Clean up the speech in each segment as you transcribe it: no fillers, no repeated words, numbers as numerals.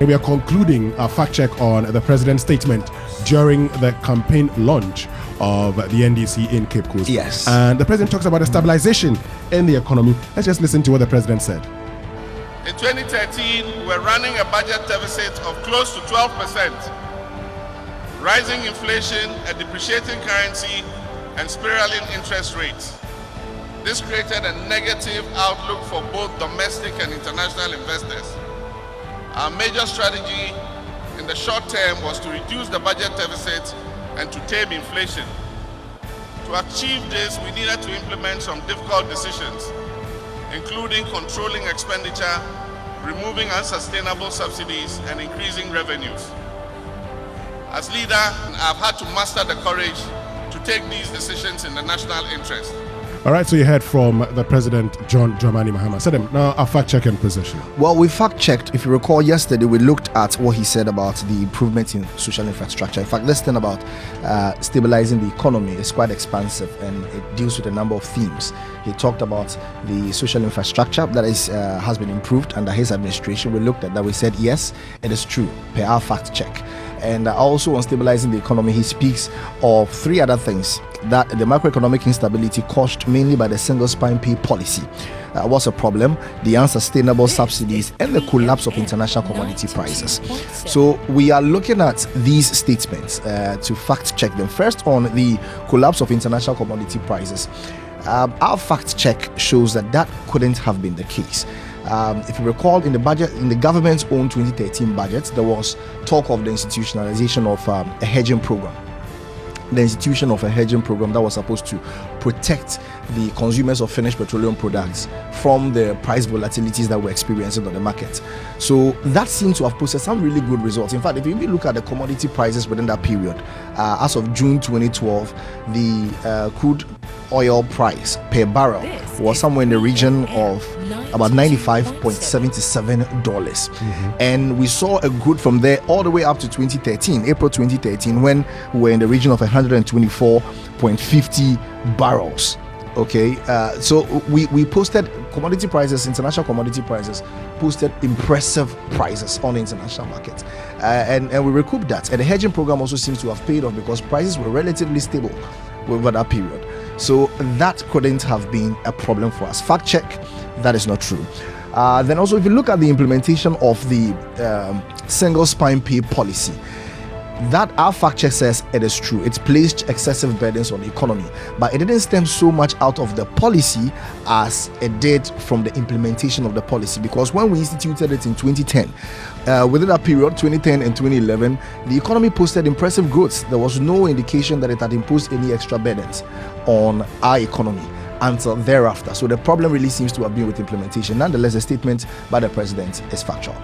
We are concluding our fact check on the president's statement during the campaign launch of the NDC in Cape Coast. Yes. And the president talks about a stabilization in the economy. Let's just listen to what the president said. In 2013, we're running a budget deficit of close to 12%. Rising inflation, a depreciating currency, and spiraling interest rates. This created a negative outlook for both domestic and international investors. Our major strategy in the short term was to reduce the budget deficit and to tame inflation. To achieve this, we needed to implement some difficult decisions, including controlling expenditure, removing unsustainable subsidies, and increasing revenues. As leader, I've had to muster the courage to take these decisions in the national interest. All right, so you heard from the President, John Dramani Mahama. Sedem, now our fact-checking position. Well, we fact-checked. If you recall, yesterday we looked at what he said about the improvement in social infrastructure. In fact, this thing about stabilizing the economy is quite expansive, and it deals with a number of themes. He talked about the social infrastructure that has been improved under his administration. We looked at that. We said, yes, it is true, per our fact-check. And also on stabilizing the economy, he speaks of three other things: that the macroeconomic instability caused mainly by the single spine pay policy was a problem, the unsustainable subsidies, and the collapse of international commodity prices. So we are looking at these statements to fact check them. First, on the collapse of international commodity prices, our fact check shows that couldn't have been the case. If you recall, in the government's own 2013 budget, there was talk of the institutionalization of a hedging program. The institution of a hedging program that was supposed to protect the consumers of finished petroleum products from the price volatilities that we're experiencing on the market. So that seemed to have posted some really good results. In fact, if you even look at the commodity prices within that period, as of June 2012, the crude oil price per barrel was somewhere in the region of about $95.77. And we saw a growth from there all the way up to April 2013, when we were in the region of 124.50 barrels. Okay, so we posted commodity prices, international commodity prices posted impressive prices on the international market, and we recouped that. And the hedging program also seems to have paid off because prices were relatively stable over that period. So that couldn't have been a problem for us. Fact check, that is not true. Then also, if you look at the implementation of the single spine pay policy, that our fact check says it is true. It's placed excessive burdens on the economy, but it didn't stem so much out of the policy as it did from the implementation of the policy. Because when we instituted it in 2010, within that period, 2010 and 2011, the economy posted impressive growth. There was no indication that it had imposed any extra burdens on our economy until thereafter. So the problem really seems to have been with implementation. Nonetheless, the statement by the president is factual.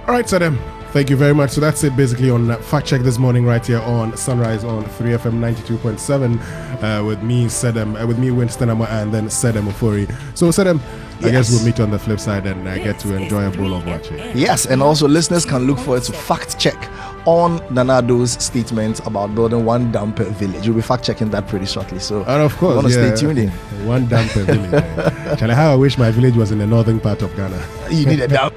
All right, Sedem. Thank you very much. So that's it basically on Fact Check this morning right here on Sunrise on 3FM 92.7 with me, Sedem, with me, Winston, and then Sedem Ofori. So Sedem, I guess we'll meet you on the flip side and get to enjoy a bowl of watching. Yes, and also listeners can look forward to Fact Check on Nanado's statement about building one damper village. You'll be fact checking that pretty shortly. So and of course, you want to stay tuned in. One damper village. How I wish my village was in the northern part of Ghana. You need a damper.